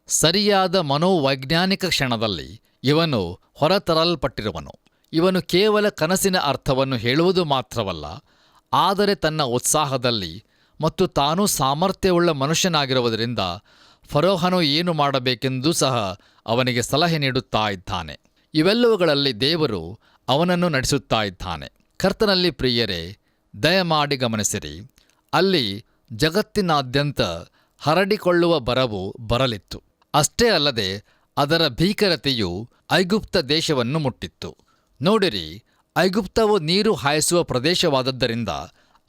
ಸರಿಯಾದ ಮನೋವೈಜ್ಞಾನಿಕ ಕ್ಷಣದಲ್ಲಿ ಇವನು ಹೊರತರಲ್ಪಟ್ಟಿರುವನು. ಇವನು ಕೇವಲ ಕನಸಿನ ಅರ್ಥವನ್ನು ಹೇಳುವುದು ಮಾತ್ರವಲ್ಲ, ಆದರೆ ತನ್ನ ಉತ್ಸಾಹದಲ್ಲಿ ಮತ್ತು ತಾನೂ ಸಾಮರ್ಥ್ಯವುಳ್ಳ ಮನುಷ್ಯನಾಗಿರುವುದರಿಂದ ಫರೋಹನು ಏನು ಮಾಡಬೇಕೆಂದೂ ಸಹ ಅವನಿಗೆ ಸಲಹೆ ನೀಡುತ್ತಾ ಇದ್ದಾನೆ. ಇವೆಲ್ಲವುಗಳಲ್ಲಿ ದೇವರು ಅವನನ್ನು ನಡೆಸುತ್ತಾ ಇದ್ದಾನೆ. ಕರ್ತನಲ್ಲಿ ಪ್ರಿಯರೇ, ದಯಮಾಡಿ ಗಮನಿಸಿರಿ, ಅಲ್ಲಿ ಜಗತ್ತಿನಾದ್ಯಂತ ಹರಡಿಕೊಳ್ಳುವ ಬರವು ಬರಲಿತ್ತು. ಅಷ್ಟೇ ಅಲ್ಲದೆ ಅದರ ಭೀಕರತೆಯು ಐಗುಪ್ತ ದೇಶವನ್ನು ಮುಟ್ಟಿತ್ತು. ನೋಡಿರಿ, ಐಗುಪ್ತವು ನೀರು ಹಾಯಿಸುವ ಪ್ರದೇಶವಾದದ್ದರಿಂದ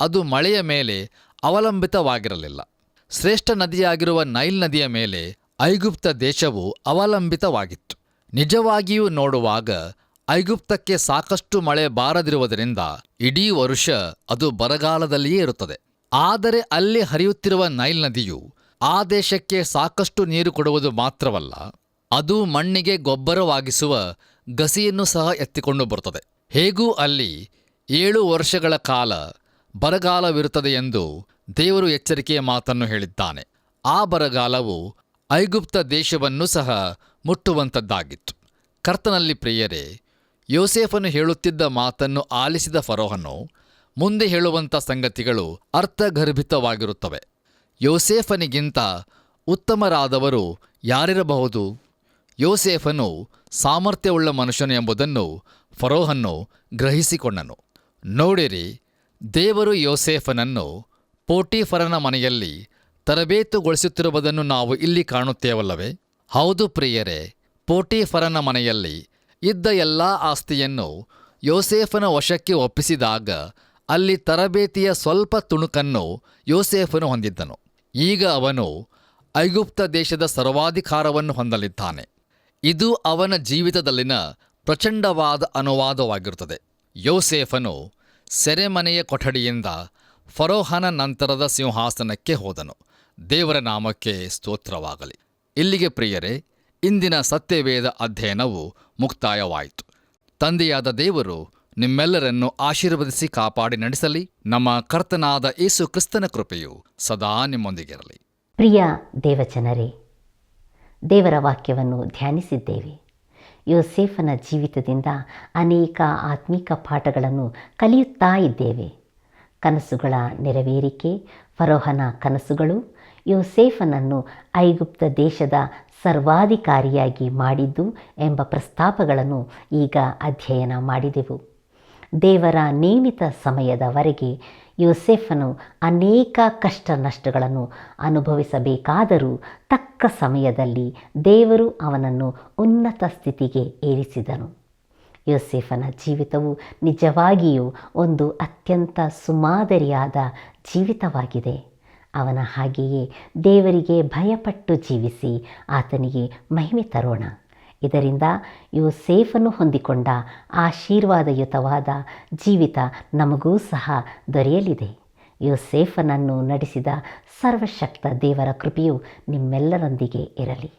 ಅದು ಮಳೆಯ ಮೇಲೆ ಅವಲಂಬಿತವಾಗಿರಲಿಲ್ಲ. ಶ್ರೇಷ್ಠ ನದಿಯಾಗಿರುವ ನೈಲ್ ನದಿಯ ಮೇಲೆ ಐಗುಪ್ತ ದೇಶವು ಅವಲಂಬಿತವಾಗಿತ್ತು. ನಿಜವಾಗಿಯೂ ನೋಡುವಾಗ ಐಗುಪ್ತಕ್ಕೆ ಸಾಕಷ್ಟು ಮಳೆ ಬಾರದಿರುವುದರಿಂದ ಇಡೀ ವರುಷ ಅದು ಬರಗಾಲದಲ್ಲಿಯೇ ಇರುತ್ತದೆ. ಆದರೆ ಅಲ್ಲಿ ಹರಿಯುತ್ತಿರುವ ನೈಲ್ ನದಿಯು ಆ ದೇಶಕ್ಕೆ ಸಾಕಷ್ಟು ನೀರು ಕೊಡುವುದು ಮಾತ್ರವಲ್ಲ, ಅದು ಮಣ್ಣಿಗೆ ಗೊಬ್ಬರವಾಗಿಸುವ ಗಸಿಯನ್ನು ಸಹ ಎತ್ತಿಕೊಂಡು ಬರುತ್ತದೆ. ಹೇಗೂ ಅಲ್ಲಿ 7 ವರ್ಷಗಳ ಕಾಲ ಬರಗಾಲವಿರುತ್ತದೆ ಎಂದು ದೇವರು ಎಚ್ಚರಿಕೆಯ ಮಾತನ್ನು ಹೇಳಿದ್ದಾನೆ. ಆ ಬರಗಾಲವು ಐಗುಪ್ತ ದೇಶವನ್ನು ಸಹ ಮುಟ್ಟುವಂಥದ್ದಾಗಿತ್ತು. ಕರ್ತನಲ್ಲಿ ಪ್ರಿಯರೇ, ಯೋಸೇಫನು ಹೇಳುತ್ತಿದ್ದ ಮಾತನ್ನು ಆಲಿಸಿದ ಫರೋಹನು ಮುಂದೆ ಹೇಳುವಂಥ ಸಂಗತಿಗಳು ಅರ್ಥಗರ್ಭಿತವಾಗಿರುತ್ತವೆ. ಯೋಸೇಫನಿಗಿಂತ ಉತ್ತಮರಾದವರು ಯಾರಿರಬಹುದು? ಯೋಸೇಫನು ಸಾಮರ್ಥ್ಯವುಳ್ಳ ಮನುಷ್ಯನು ಎಂಬುದನ್ನು ಫರೋಹನು ಗ್ರಹಿಸಿಕೊಂಡನು. ನೋಡಿರಿ, ದೇವರು ಯೋಸೇಫನನ್ನು ಪೋಟೀಫರನ ಮನೆಯಲ್ಲಿ ತರಬೇತುಗೊಳಿಸುತ್ತಿರುವುದನ್ನು ನಾವು ಇಲ್ಲಿ ಕಾಣುತ್ತೇವಲ್ಲವೇ? ಹೌದು ಪ್ರಿಯರೇ, ಪೋಟೀಫರನ ಮನೆಯಲ್ಲಿ ಇದ್ದ ಎಲ್ಲ ಆಸ್ತಿಯನ್ನು ಯೋಸೇಫನ ವಶಕ್ಕೆ ಒಪ್ಪಿಸಿದಾಗ ಅಲ್ಲಿ ತರಬೇತಿಯ ಸ್ವಲ್ಪ ತುಣುಕನ್ನು ಯೋಸೇಫನು ಹೊಂದಿದ್ದನು. ಈಗ ಅವನು ಐಗುಪ್ತ ದೇಶದ ಸರ್ವಾಧಿಕಾರವನ್ನು ಹೊಂದಲಿದ್ದಾನೆ. ಇದು ಅವನ ಜೀವಿತದಲ್ಲಿನ ಪ್ರಚಂಡವಾದ ಅನುವಾದವಾಗಿರುತ್ತದೆ. ಯೋಸೇಫನು ಸೆರೆಮನೆಯ ಕೊಠಡಿಯಿಂದ ಫರೋಹನ ನಂತರದ ಸಿಂಹಾಸನಕ್ಕೆ ಹೋದನು. ದೇವರ ನಾಮಕ್ಕೆ ಸ್ತೋತ್ರವಾಗಲಿ. ಇಲ್ಲಿಗೆ ಪ್ರಿಯರೇ, ಇಂದಿನ ಸತ್ಯವೇದ ಅಧ್ಯಯನವು ಮುಕ್ತಾಯವಾಯಿತು. ತಂದೆಯಾದ ದೇವರು ನಿಮ್ಮೆಲ್ಲರನ್ನು ಆಶೀರ್ವದಿಸಿ ಕಾಪಾಡಿ ನಡೆಸಲಿ. ನಮ್ಮ ಕರ್ತನಾದ ಯೇಸು ಕ್ರಿಸ್ತನ ಕೃಪೆಯು ಸದಾ ನಿಮ್ಮೊಂದಿಗಿರಲಿ. ಪ್ರಿಯ ದೇವಜನರೇ, ದೇವರ ವಾಕ್ಯವನ್ನು ಧ್ಯಾನಿಸಿದ್ದೇವೆ. ಯೋಸೇಫನ ಜೀವಿತದಿಂದ ಅನೇಕ ಆತ್ಮಿಕ ಪಾಠಗಳನ್ನು ಕಲಿಯುತ್ತಾ ಇದ್ದೇವೆ. ಕನಸುಗಳ ನೆರವೇರಿಕೆ, ಫರೋಹನ ಕನಸುಗಳು, ಯೋಸೇಫನನ್ನು ಐಗುಪ್ತ ದೇಶದ ಸರ್ವಾಧಿಕಾರಿಯಾಗಿ ಮಾಡಿದ್ದು ಎಂಬ ಪ್ರಸ್ತಾಪಗಳನ್ನು ಈಗ ಅಧ್ಯಯನ ಮಾಡಿದೆವು. ದೇವರ ನೇಮಿತ ಸಮಯದವರೆಗೆ ಯೋಸೇಫನು ಅನೇಕ ಕಷ್ಟ ನಷ್ಟಗಳನ್ನು ಅನುಭವಿಸಬೇಕಾದರೂ ತಕ್ಕ ಸಮಯದಲ್ಲಿ ದೇವರು ಅವನನ್ನು ಉನ್ನತ ಸ್ಥಿತಿಗೆ ಏರಿಸಿದನು. ಯೋಸೇಫನ ಜೀವಿತವು ನಿಜವಾಗಿಯೂ ಒಂದು ಅತ್ಯಂತ ಸುಮಾದರಿಯಾದ ಜೀವಿತವಾಗಿದೆ. ಅವನ ಹಾಗೆಯೇ ದೇವರಿಗೆ ಭಯಪಟ್ಟು ಜೀವಿಸಿ ಆತನಿಗೆ ಮಹಿಮೆ ತರೋಣ. ಇದರಿಂದ ಯೋಸೇಫನು ಹೊಂದಿಕೊಂಡ ಆಶೀರ್ವಾದಯುತವಾದ ಜೀವಿತ ನಮಗೂ ಸಹ ದೊರೆಯಲಿದೆ. ಯೋಸೇಫನನ್ನು ನಡೆಸಿದ ಸರ್ವಶಕ್ತ ದೇವರ ಕೃಪೆಯು ನಿಮ್ಮೆಲ್ಲರೊಂದಿಗೆ ಇರಲಿ.